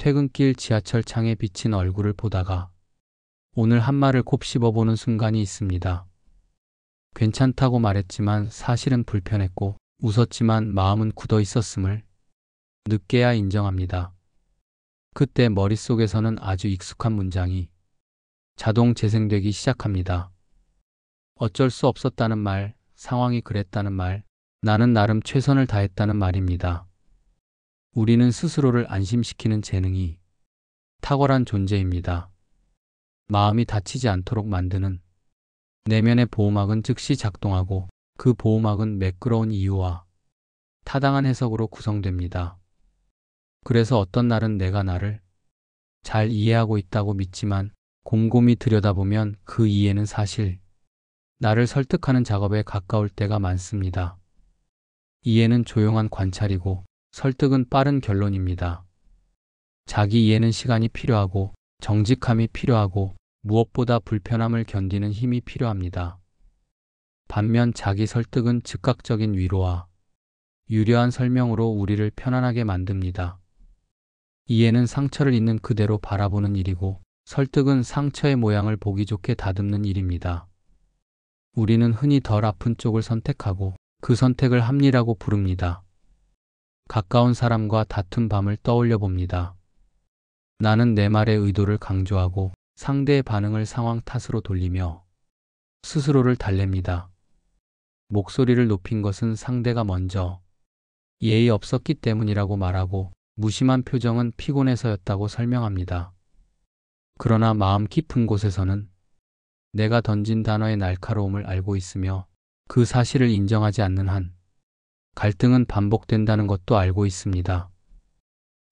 퇴근길 지하철 창에 비친 얼굴을 보다가 오늘 한 말을 곱씹어보는 순간이 있습니다. 괜찮다고 말했지만 사실은 불편했고 웃었지만 마음은 굳어 있었음을 늦게야 인정합니다. 그때 머릿속에서는 아주 익숙한 문장이 자동 재생되기 시작합니다. 어쩔 수 없었다는 말, 상황이 그랬다는 말, 나는 나름 최선을 다했다는 말입니다. 우리는 스스로를 안심시키는 재능이 탁월한 존재입니다. 마음이 다치지 않도록 만드는 내면의 보호막은 즉시 작동하고 그 보호막은 매끄러운 이유와 타당한 해석으로 구성됩니다. 그래서 어떤 날은 내가 나를 잘 이해하고 있다고 믿지만 곰곰이 들여다보면 그 이해는 사실 나를 설득하는 작업에 가까울 때가 많습니다. 이해는 조용한 관찰이고 설득은 빠른 결론입니다. 자기 이해는 시간이 필요하고 정직함이 필요하고 무엇보다 불편함을 견디는 힘이 필요합니다. 반면 자기 설득은 즉각적인 위로와 유려한 설명으로 우리를 편안하게 만듭니다. 이해는 상처를 있는 그대로 바라보는 일이고 설득은 상처의 모양을 보기 좋게 다듬는 일입니다. 우리는 흔히 덜 아픈 쪽을 선택하고 그 선택을 합리라고 부릅니다. 가까운 사람과 다툰 밤을 떠올려 봅니다. 나는 내 말의 의도를 강조하고 상대의 반응을 상황 탓으로 돌리며 스스로를 달랩니다. 목소리를 높인 것은 상대가 먼저 예의 없었기 때문이라고 말하고 무심한 표정은 피곤해서였다고 설명합니다. 그러나 마음 깊은 곳에서는 내가 던진 단어의 날카로움을 알고 있으며 그 사실을 인정하지 않는 한 갈등은 반복된다는 것도 알고 있습니다.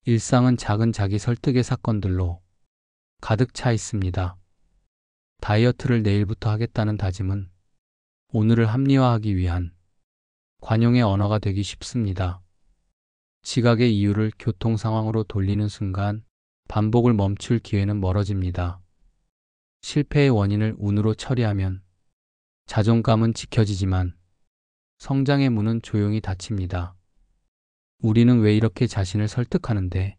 일상은 작은 자기 설득의 사건들로 가득 차 있습니다. 다이어트를 내일부터 하겠다는 다짐은 오늘을 합리화하기 위한 관용의 언어가 되기 쉽습니다. 지각의 이유를 교통 상황으로 돌리는 순간 반복을 멈출 기회는 멀어집니다. 실패의 원인을 운으로 처리하면 자존감은 지켜지지만 성장의 문은 조용히 닫힙니다. 우리는 왜 이렇게 자신을 설득하는데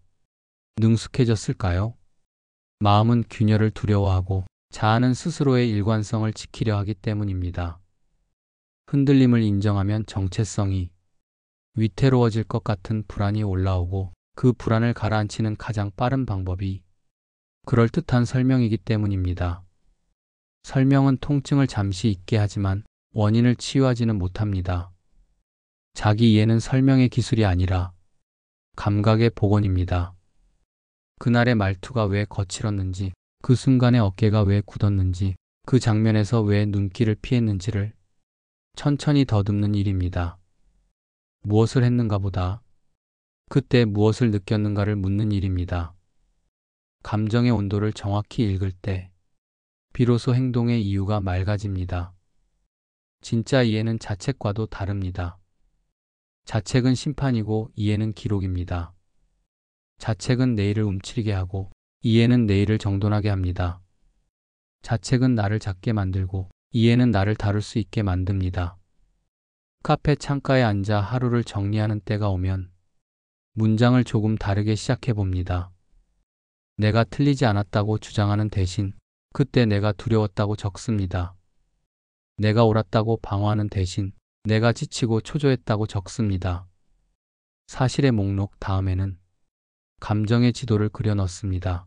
능숙해졌을까요? 마음은 균열을 두려워하고 자아는 스스로의 일관성을 지키려 하기 때문입니다. 흔들림을 인정하면 정체성이 위태로워질 것 같은 불안이 올라오고 그 불안을 가라앉히는 가장 빠른 방법이 그럴듯한 설명이기 때문입니다. 설명은 통증을 잠시 잊게 하지만 원인을 치유하지는 못합니다. 자기 이해는 설명의 기술이 아니라 감각의 복원입니다. 그날의 말투가 왜 거칠었는지, 그 순간의 어깨가 왜 굳었는지, 그 장면에서 왜 눈길을 피했는지를 천천히 더듬는 일입니다. 무엇을 했는가 보다 그때 무엇을 느꼈는가를 묻는 일입니다. 감정의 온도를 정확히 읽을 때 비로소 행동의 이유가 맑아집니다. 진짜 이해는 자책과도 다릅니다. 자책은 심판이고 이해는 기록입니다. 자책은 내일을 움츠리게 하고 이해는 내일을 정돈하게 합니다. 자책은 나를 작게 만들고 이해는 나를 다룰 수 있게 만듭니다. 카페 창가에 앉아 하루를 정리하는 때가 오면 문장을 조금 다르게 시작해 봅니다. 내가 틀리지 않았다고 주장하는 대신 그때 내가 두려웠다고 적습니다. 내가 옳았다고 방어하는 대신 내가 지치고 초조했다고 적습니다. 사실의 목록 다음에는 감정의 지도를 그려 넣습니다.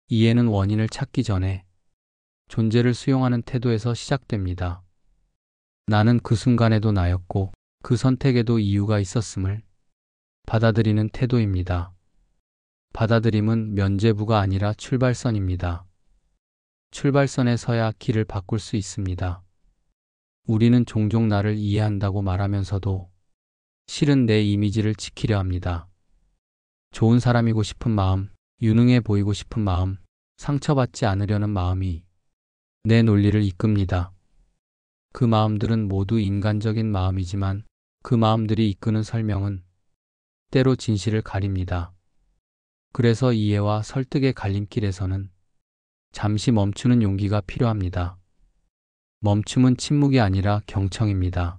이해는 원인을 찾기 전에 존재를 수용하는 태도에서 시작됩니다. 나는 그 순간에도 나였고 그 선택에도 이유가 있었음을 받아들이는 태도입니다. 받아들임은 면죄부가 아니라 출발선입니다. 출발선에 서야 길을 바꿀 수 있습니다. 우리는 종종 나를 이해한다고 말하면서도 실은 내 이미지를 지키려 합니다. 좋은 사람이고 싶은 마음, 유능해 보이고 싶은 마음, 상처받지 않으려는 마음이 내 논리를 이끕니다. 그 마음들은 모두 인간적인 마음이지만 그 마음들이 이끄는 설명은 때로 진실을 가립니다. 그래서 이해와 설득의 갈림길에서는 잠시 멈추는 용기가 필요합니다. 멈춤은 침묵이 아니라 경청입니다.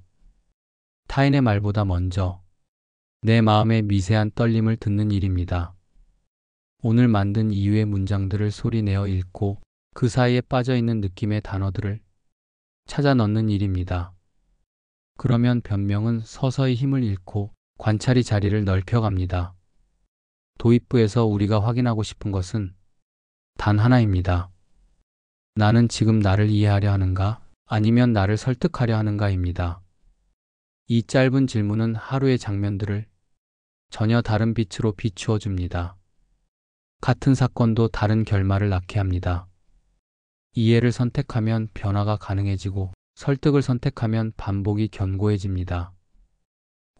타인의 말보다 먼저 내 마음의 미세한 떨림을 듣는 일입니다. 오늘 만든 이유의 문장들을 소리내어 읽고 그 사이에 빠져있는 느낌의 단어들을 찾아 넣는 일입니다. 그러면 변명은 서서히 힘을 잃고 관찰이 자리를 넓혀갑니다. 도입부에서 우리가 확인하고 싶은 것은 단 하나입니다. 나는 지금 나를 이해하려 하는가? 아니면 나를 설득하려 하는가입니다. 이 짧은 질문은 하루의 장면들을 전혀 다른 빛으로 비추어 줍니다. 같은 사건도 다른 결말을 낳게 합니다. 이해를 선택하면 변화가 가능해지고 설득을 선택하면 반복이 견고해집니다.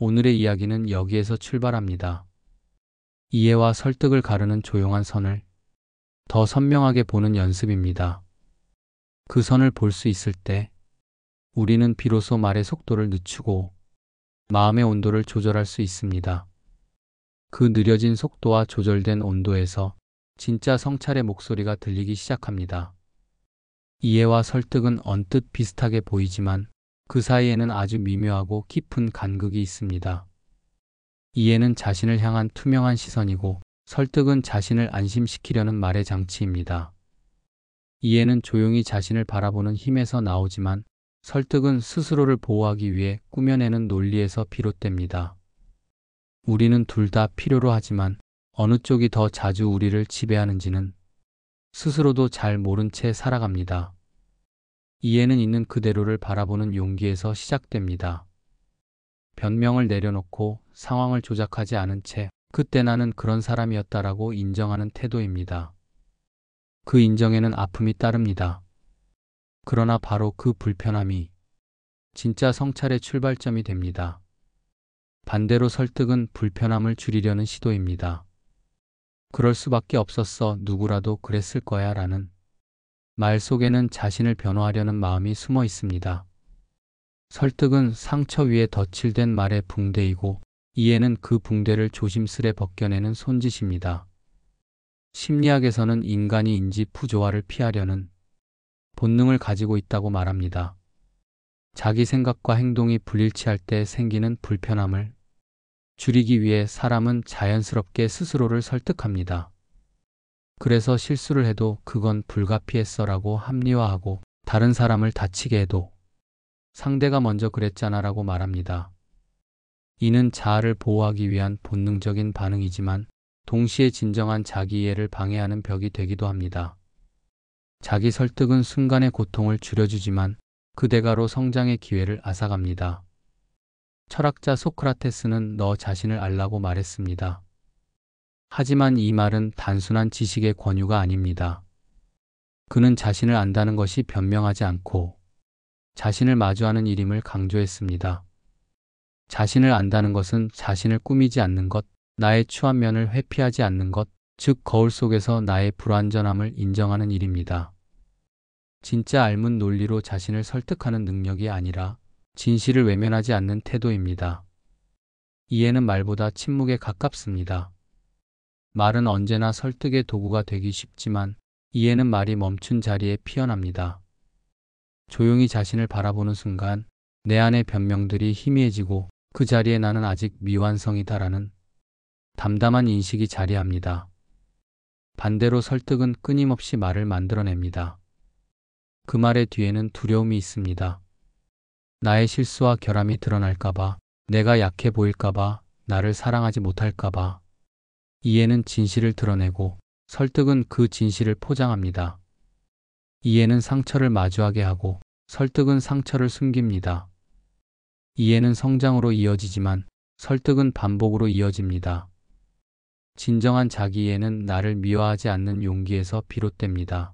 오늘의 이야기는 여기에서 출발합니다. 이해와 설득을 가르는 조용한 선을 더 선명하게 보는 연습입니다. 그 선을 볼 수 있을 때 우리는 비로소 말의 속도를 늦추고 마음의 온도를 조절할 수 있습니다. 그 느려진 속도와 조절된 온도에서 진짜 성찰의 목소리가 들리기 시작합니다. 이해와 설득은 언뜻 비슷하게 보이지만 그 사이에는 아주 미묘하고 깊은 간극이 있습니다. 이해는 자신을 향한 투명한 시선이고 설득은 자신을 안심시키려는 말의 장치입니다. 이해는 조용히 자신을 바라보는 힘에서 나오지만 설득은 스스로를 보호하기 위해 꾸며내는 논리에서 비롯됩니다. 우리는 둘 다 필요로 하지만 어느 쪽이 더 자주 우리를 지배하는지는 스스로도 잘 모른 채 살아갑니다. 이해는 있는 그대로를 바라보는 용기에서 시작됩니다. 변명을 내려놓고 상황을 조작하지 않은 채 그때 나는 그런 사람이었다라고 인정하는 태도입니다. 그 인정에는 아픔이 따릅니다. 그러나 바로 그 불편함이 진짜 성찰의 출발점이 됩니다. 반대로 설득은 불편함을 줄이려는 시도입니다. 그럴 수밖에 없었어. 누구라도 그랬을 거야 라는 말 속에는 자신을 변호하려는 마음이 숨어 있습니다. 설득은 상처 위에 덧칠된 말의 붕대이고 이해는 그 붕대를 조심스레 벗겨내는 손짓입니다. 심리학에서는 인간이 인지 부조화를 피하려는 본능을 가지고 있다고 말합니다. 자기 생각과 행동이 불일치할 때 생기는 불편함을 줄이기 위해 사람은 자연스럽게 스스로를 설득합니다. 그래서 실수를 해도 그건 불가피했어라고 합리화하고 다른 사람을 다치게 해도 상대가 먼저 그랬잖아라고 말합니다. 이는 자아를 보호하기 위한 본능적인 반응이지만 동시에 진정한 자기 이해를 방해하는 벽이 되기도 합니다. 자기 설득은 순간의 고통을 줄여주지만 그 대가로 성장의 기회를 앗아갑니다. 철학자 소크라테스는 너 자신을 알라고 말했습니다. 하지만 이 말은 단순한 지식의 권유가 아닙니다. 그는 자신을 안다는 것이 변명하지 않고 자신을 마주하는 일임을 강조했습니다. 자신을 안다는 것은 자신을 꾸미지 않는 것, 나의 추한 면을 회피하지 않는 것, 즉 거울 속에서 나의 불완전함을 인정하는 일입니다. 진짜 알문 논리로 자신을 설득하는 능력이 아니라 진실을 외면하지 않는 태도입니다. 이해는 말보다 침묵에 가깝습니다. 말은 언제나 설득의 도구가 되기 쉽지만 이해는 말이 멈춘 자리에 피어납니다. 조용히 자신을 바라보는 순간 내 안의 변명들이 희미해지고 그 자리에 나는 아직 미완성이다라는 담담한 인식이 자리합니다. 반대로 설득은 끊임없이 말을 만들어냅니다. 그 말의 뒤에는 두려움이 있습니다. 나의 실수와 결함이 드러날까봐, 내가 약해 보일까봐, 나를 사랑하지 못할까봐. 이해는 진실을 드러내고 설득은 그 진실을 포장합니다. 이해는 상처를 마주하게 하고 설득은 상처를 숨깁니다. 이해는 성장으로 이어지지만 설득은 반복으로 이어집니다. 진정한 자기 이해는 나를 미워하지 않는 용기에서 비롯됩니다.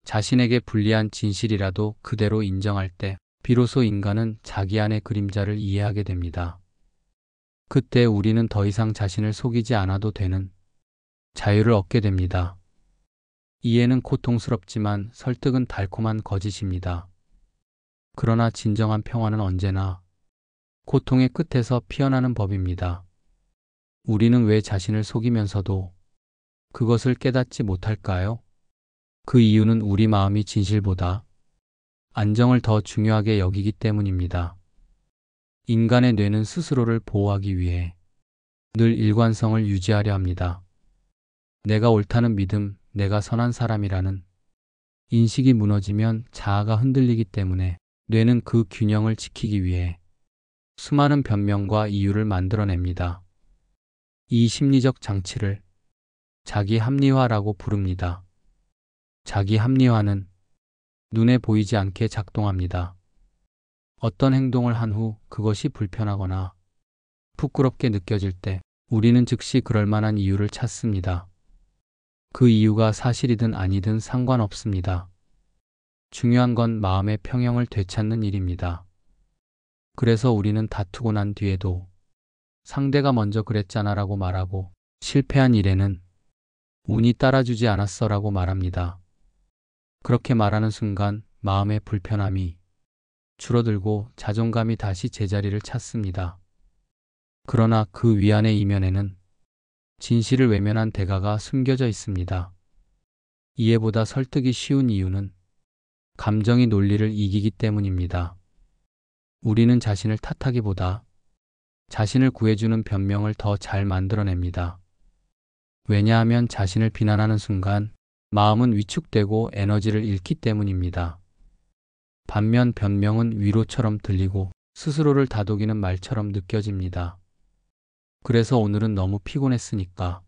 자신에게 불리한 진실이라도 그대로 인정할 때 비로소 인간은 자기 안의 그림자를 이해하게 됩니다. 그때 우리는 더 이상 자신을 속이지 않아도 되는 자유를 얻게 됩니다. 이해는 고통스럽지만 설득은 달콤한 거짓입니다. 그러나 진정한 평화는 언제나 고통의 끝에서 피어나는 법입니다. 우리는 왜 자신을 속이면서도 그것을 깨닫지 못할까요? 그 이유는 우리 마음이 진실보다 안정을 더 중요하게 여기기 때문입니다. 인간의 뇌는 스스로를 보호하기 위해 늘 일관성을 유지하려 합니다. 내가 옳다는 믿음, 내가 선한 사람이라는 인식이 무너지면 자아가 흔들리기 때문에 뇌는 그 균형을 지키기 위해 수많은 변명과 이유를 만들어냅니다. 이 심리적 장치를 자기 합리화라고 부릅니다. 자기 합리화는 눈에 보이지 않게 작동합니다. 어떤 행동을 한 후 그것이 불편하거나 부끄럽게 느껴질 때 우리는 즉시 그럴 만한 이유를 찾습니다. 그 이유가 사실이든 아니든 상관없습니다. 중요한 건 마음의 평형을 되찾는 일입니다. 그래서 우리는 다투고 난 뒤에도 상대가 먼저 그랬잖아라고 말하고, 실패한 일에는 운이 따라주지 않았어라고 말합니다. 그렇게 말하는 순간 마음의 불편함이 줄어들고 자존감이 다시 제자리를 찾습니다. 그러나 그 위안의 이면에는 진실을 외면한 대가가 숨겨져 있습니다. 이해보다 설득이 쉬운 이유는 감정이 논리를 이기기 때문입니다. 우리는 자신을 탓하기보다 자신을 구해주는 변명을 더 잘 만들어냅니다. 왜냐하면 자신을 비난하는 순간 마음은 위축되고 에너지를 잃기 때문입니다. 반면 변명은 위로처럼 들리고 스스로를 다독이는 말처럼 느껴집니다. 그래서 오늘은 너무 피곤했으니까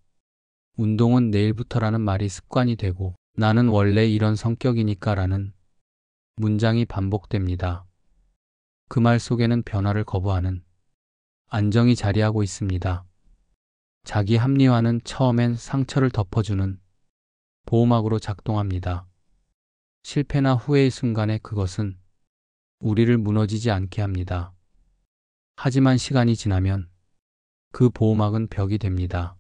운동은 내일부터라는 말이 습관이 되고, 나는 원래 이런 성격이니까 라는 문장이 반복됩니다. 그 말 속에는 변화를 거부하는 안정이 자리하고 있습니다. 자기 합리화는 처음엔 상처를 덮어주는 보호막으로 작동합니다. 실패나 후회의 순간에 그것은 우리를 무너지지 않게 합니다. 하지만 시간이 지나면 그 보호막은 벽이 됩니다.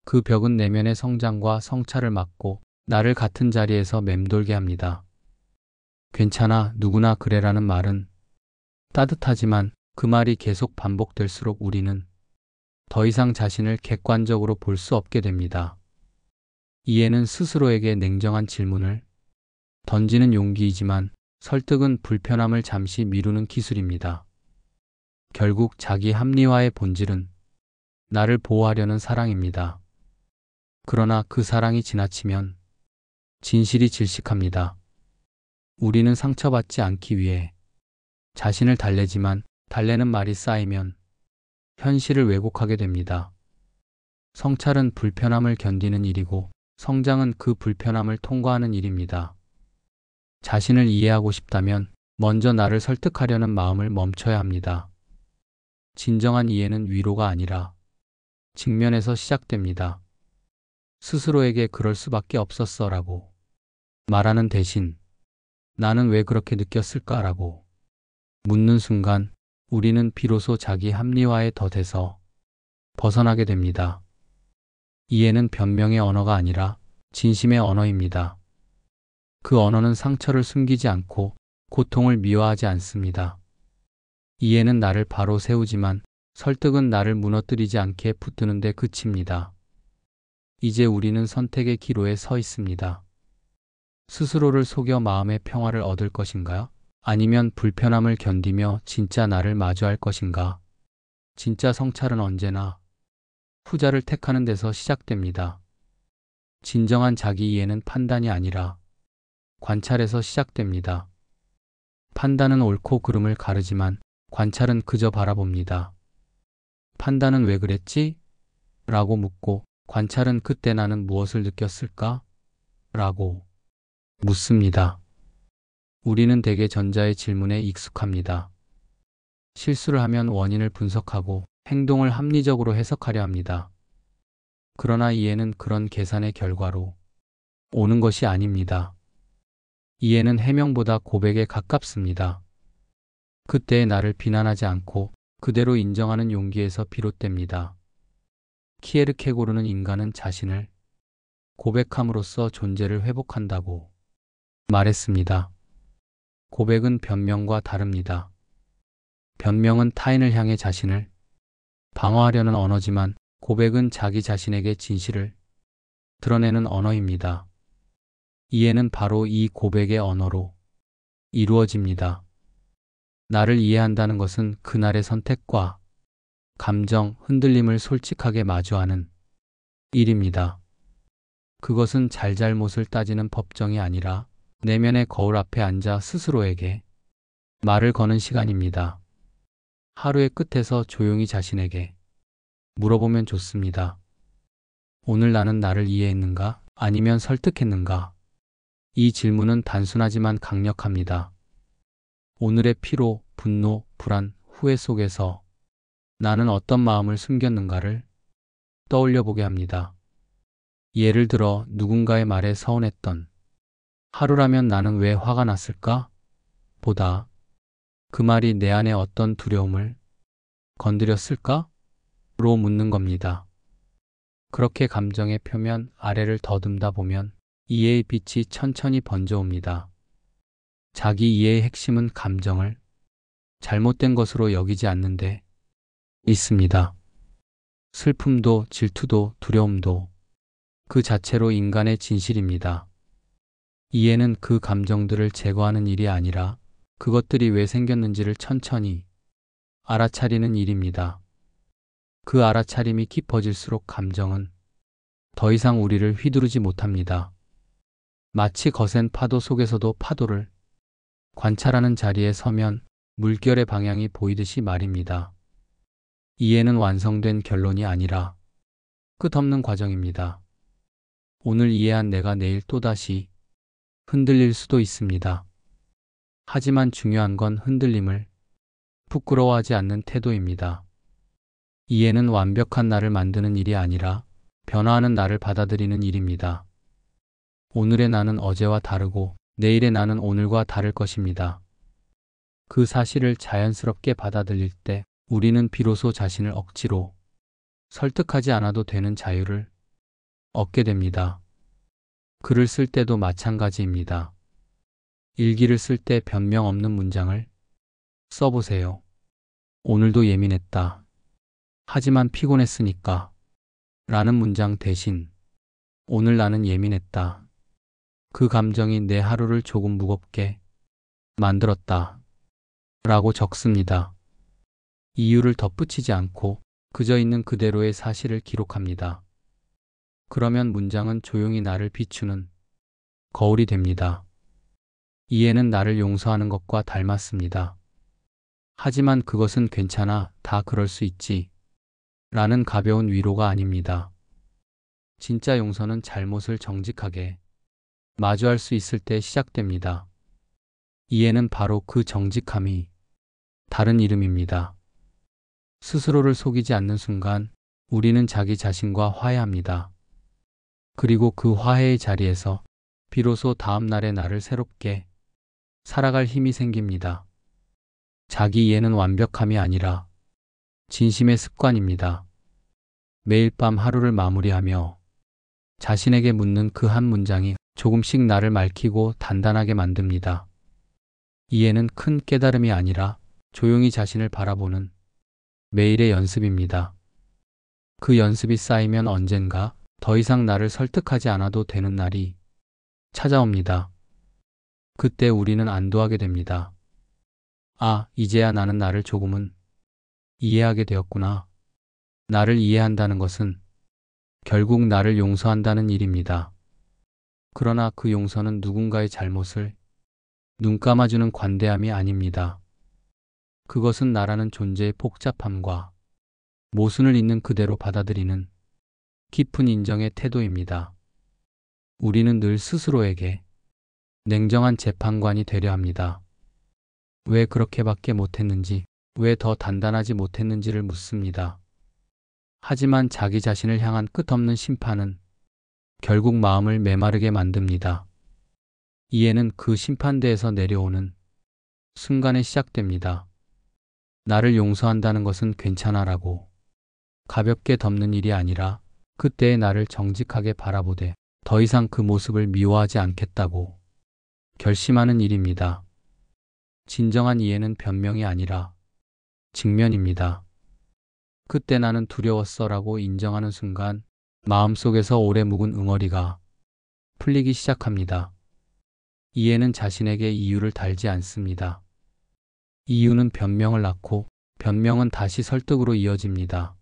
그 벽은 내면의 성장과 성찰을 막고 나를 같은 자리에서 맴돌게 합니다. 괜찮아, 누구나 그래라는 말은 따뜻하지만 그 말이 계속 반복될수록 우리는 더 이상 자신을 객관적으로 볼 수 없게 됩니다. 이해는 스스로에게 냉정한 질문을 던지는 용기이지만, 설득은 불편함을 잠시 미루는 기술입니다. 결국 자기 합리화의 본질은 나를 보호하려는 사랑입니다. 그러나 그 사랑이 지나치면 진실이 질식합니다. 우리는 상처받지 않기 위해 자신을 달래지만, 달래는 말이 쌓이면 현실을 왜곡하게 됩니다. 성찰은 불편함을 견디는 일이고, 성장은 그 불편함을 통과하는 일입니다. 자신을 이해하고 싶다면 먼저 나를 설득하려는 마음을 멈춰야 합니다. 진정한 이해는 위로가 아니라 직면에서 시작됩니다. 스스로에게 그럴 수밖에 없었어라고 말하는 대신 나는 왜 그렇게 느꼈을까라고 묻는 순간 우리는 비로소 자기 합리화의 덫에서 벗어나게 됩니다. 이해는 변명의 언어가 아니라 진심의 언어입니다. 그 언어는 상처를 숨기지 않고 고통을 미화하지 않습니다. 이해는 나를 바로 세우지만 설득은 나를 무너뜨리지 않게 붙드는 데 그칩니다. 이제 우리는 선택의 기로에 서 있습니다. 스스로를 속여 마음의 평화를 얻을 것인가요? 아니면 불편함을 견디며 진짜 나를 마주할 것인가? 진짜 성찰은 언제나 후자를 택하는 데서 시작됩니다. 진정한 자기 이해는 판단이 아니라 관찰에서 시작됩니다. 판단은 옳고 그름을 가르지만 관찰은 그저 바라봅니다. 판단은 왜 그랬지? 라고 묻고, 관찰은 그때 나는 무엇을 느꼈을까? 라고 묻습니다. 우리는 대개 전자의 질문에 익숙합니다. 실수를 하면 원인을 분석하고 행동을 합리적으로 해석하려 합니다. 그러나 이해는 그런 계산의 결과로 오는 것이 아닙니다. 이해는 해명보다 고백에 가깝습니다. 그때의 나를 비난하지 않고 그대로 인정하는 용기에서 비롯됩니다. 키에르케고르는 인간은 자신을 고백함으로써 존재를 회복한다고 말했습니다. 고백은 변명과 다릅니다. 변명은 타인을 향해 자신을 방어하려는 언어지만, 고백은 자기 자신에게 진실을 드러내는 언어입니다. 이해는 바로 이 고백의 언어로 이루어집니다. 나를 이해한다는 것은 그날의 선택과 감정, 흔들림을 솔직하게 마주하는 일입니다. 그것은 잘잘못을 따지는 법정이 아니라 내면의 거울 앞에 앉아 스스로에게 말을 거는 시간입니다. 하루의 끝에서 조용히 자신에게 물어보면 좋습니다. 오늘 나는 나를 이해했는가? 아니면 설득했는가? 이 질문은 단순하지만 강력합니다. 오늘의 피로, 분노, 불안, 후회 속에서 나는 어떤 마음을 숨겼는가를 떠올려 보게 합니다. 예를 들어 누군가의 말에 서운했던 하루라면 나는 왜 화가 났을까? 보다 그 말이 내 안에 어떤 두려움을 건드렸을까? 로 묻는 겁니다. 그렇게 감정의 표면 아래를 더듬다 보면 이해의 빛이 천천히 번져옵니다. 자기 이해의 핵심은 감정을 잘못된 것으로 여기지 않는데 있습니다. 슬픔도 질투도 두려움도 그 자체로 인간의 진실입니다. 이해는 그 감정들을 제거하는 일이 아니라 그것들이 왜 생겼는지를 천천히 알아차리는 일입니다. 그 알아차림이 깊어질수록 감정은 더 이상 우리를 휘두르지 못합니다. 마치 거센 파도 속에서도 파도를 관찰하는 자리에 서면 물결의 방향이 보이듯이 말입니다. 이해는 완성된 결론이 아니라 끝없는 과정입니다. 오늘 이해한 내가 내일 또다시 흔들릴 수도 있습니다. 하지만 중요한 건 흔들림을 부끄러워하지 않는 태도입니다. 이해는 완벽한 나를 만드는 일이 아니라 변화하는 나를 받아들이는 일입니다. 오늘의 나는 어제와 다르고 내일의 나는 오늘과 다를 것입니다. 그 사실을 자연스럽게 받아들일 때 우리는 비로소 자신을 억지로 설득하지 않아도 되는 자유를 얻게 됩니다. 글을 쓸 때도 마찬가지입니다. 일기를 쓸 때 변명 없는 문장을 써보세요. 오늘도 예민했다. 하지만 피곤했으니까 라는 문장 대신 오늘 나는 예민했다. 그 감정이 내 하루를 조금 무겁게 만들었다. 라고 적습니다. 이유를 덧붙이지 않고 그저 있는 그대로의 사실을 기록합니다. 그러면 문장은 조용히 나를 비추는 거울이 됩니다. 이해는 나를 용서하는 것과 닮았습니다. 하지만 그것은 괜찮아, 다 그럴 수 있지. 라는 가벼운 위로가 아닙니다. 진짜 용서는 잘못을 정직하게 마주할 수 있을 때 시작됩니다. 이해는 바로 그 정직함이 다른 이름입니다. 스스로를 속이지 않는 순간 우리는 자기 자신과 화해합니다. 그리고 그 화해의 자리에서 비로소 다음 날의 나를 새롭게 살아갈 힘이 생깁니다. 자기 이해는 완벽함이 아니라 진심의 습관입니다. 매일 밤 하루를 마무리하며 자신에게 묻는 그 한 문장이 조금씩 나를 맑히고 단단하게 만듭니다. 이해는 큰 깨달음이 아니라 조용히 자신을 바라보는 매일의 연습입니다. 그 연습이 쌓이면 언젠가 더 이상 나를 설득하지 않아도 되는 날이 찾아옵니다. 그때 우리는 안도하게 됩니다. 아, 이제야 나는 나를 조금은 이해하게 되었구나. 나를 이해한다는 것은 결국 나를 용서한다는 일입니다. 그러나 그 용서는 누군가의 잘못을 눈 감아주는 관대함이 아닙니다. 그것은 나라는 존재의 복잡함과 모순을 있는 그대로 받아들이는 깊은 인정의 태도입니다. 우리는 늘 스스로에게 냉정한 재판관이 되려 합니다. 왜 그렇게밖에 못했는지, 왜 더 단단하지 못했는지를 묻습니다. 하지만 자기 자신을 향한 끝없는 심판은 결국 마음을 메마르게 만듭니다. 이해는 그 심판대에서 내려오는 순간에 시작됩니다. 나를 용서한다는 것은 괜찮아라고 가볍게 덮는 일이 아니라 그때의 나를 정직하게 바라보되 더 이상 그 모습을 미워하지 않겠다고 결심하는 일입니다. 진정한 이해는 변명이 아니라 직면입니다. 그때 나는 두려웠어라고 인정하는 순간 마음속에서 오래 묵은 응어리가 풀리기 시작합니다. 이해는 자신에게 이유를 달지 않습니다. 이유는 변명을 낳고 변명은 다시 설득으로 이어집니다.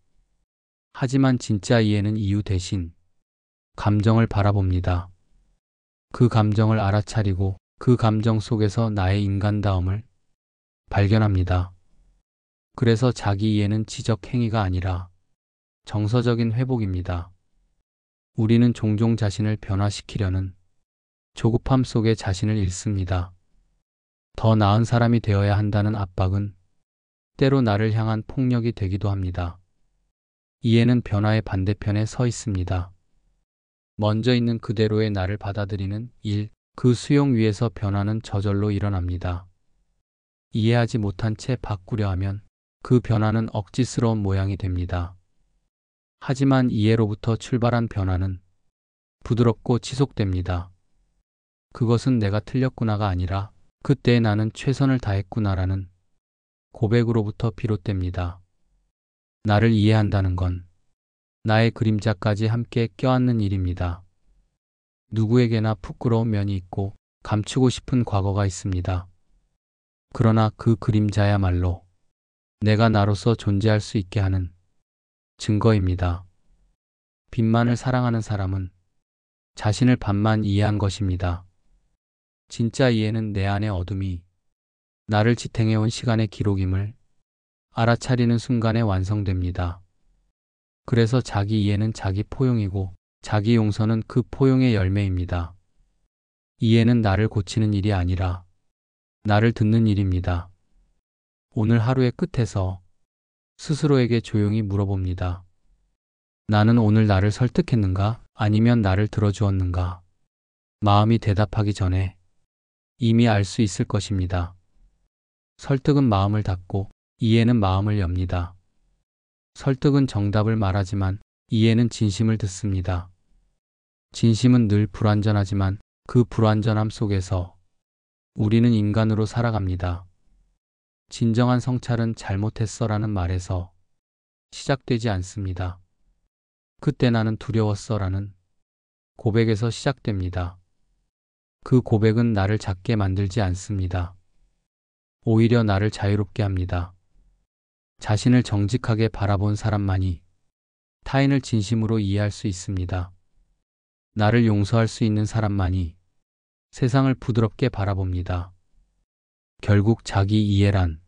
하지만 진짜 이해는 이유 대신 감정을 바라봅니다. 그 감정을 알아차리고 그 감정 속에서 나의 인간다움을 발견합니다. 그래서 자기 이해는 지적 행위가 아니라 정서적인 회복입니다. 우리는 종종 자신을 변화시키려는 조급함 속에 자신을 잃습니다. 더 나은 사람이 되어야 한다는 압박은 때로 나를 향한 폭력이 되기도 합니다. 이해는 변화의 반대편에 서 있습니다. 먼저 있는 그대로의 나를 받아들이는 일, 그 수용 위에서 변화는 저절로 일어납니다. 이해하지 못한 채 바꾸려 하면 그 변화는 억지스러운 모양이 됩니다. 하지만 이해로부터 출발한 변화는 부드럽고 지속됩니다. 그것은 내가 틀렸구나가 아니라 그때 나는 최선을 다했구나라는 고백으로부터 비롯됩니다. 나를 이해한다는 건 나의 그림자까지 함께 껴안는 일입니다. 누구에게나 부끄러운 면이 있고 감추고 싶은 과거가 있습니다. 그러나 그 그림자야말로 내가 나로서 존재할 수 있게 하는 증거입니다. 빛만을 사랑하는 사람은 자신을 반만 이해한 것입니다. 진짜 이해는 내 안의 어둠이 나를 지탱해온 시간의 기록임을 알아차리는 순간에 완성됩니다. 그래서 자기 이해는 자기 포용이고 자기 용서는 그 포용의 열매입니다. 이해는 나를 고치는 일이 아니라 나를 듣는 일입니다. 오늘 하루의 끝에서 스스로에게 조용히 물어봅니다. 나는 오늘 나를 설득했는가? 아니면 나를 들어주었는가? 마음이 대답하기 전에 이미 알 수 있을 것입니다. 설득은 마음을 닫고 이해는 마음을 엽니다. 설득은 정답을 말하지만 이해는 진심을 듣습니다. 진심은 늘 불완전하지만 그 불완전함 속에서 우리는 인간으로 살아갑니다. 진정한 성찰은 잘못했어라는 말에서 시작되지 않습니다. 그때 나는 두려웠어라는 고백에서 시작됩니다. 그 고백은 나를 작게 만들지 않습니다. 오히려 나를 자유롭게 합니다. 자신을 정직하게 바라본 사람만이 타인을 진심으로 이해할 수 있습니다. 나를 용서할 수 있는 사람만이 세상을 부드럽게 바라봅니다. 결국 자기 이해란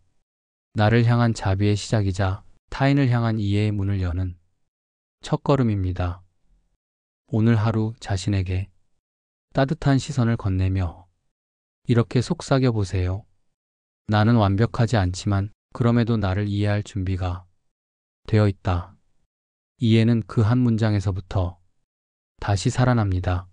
나를 향한 자비의 시작이자 타인을 향한 이해의 문을 여는 첫걸음입니다. 오늘 하루 자신에게 따뜻한 시선을 건네며 이렇게 속삭여 보세요. 나는 완벽하지 않지만 그럼에도 나를 이해할 준비가 되어 있다. 이해는 그 한 문장에서부터 다시 살아납니다.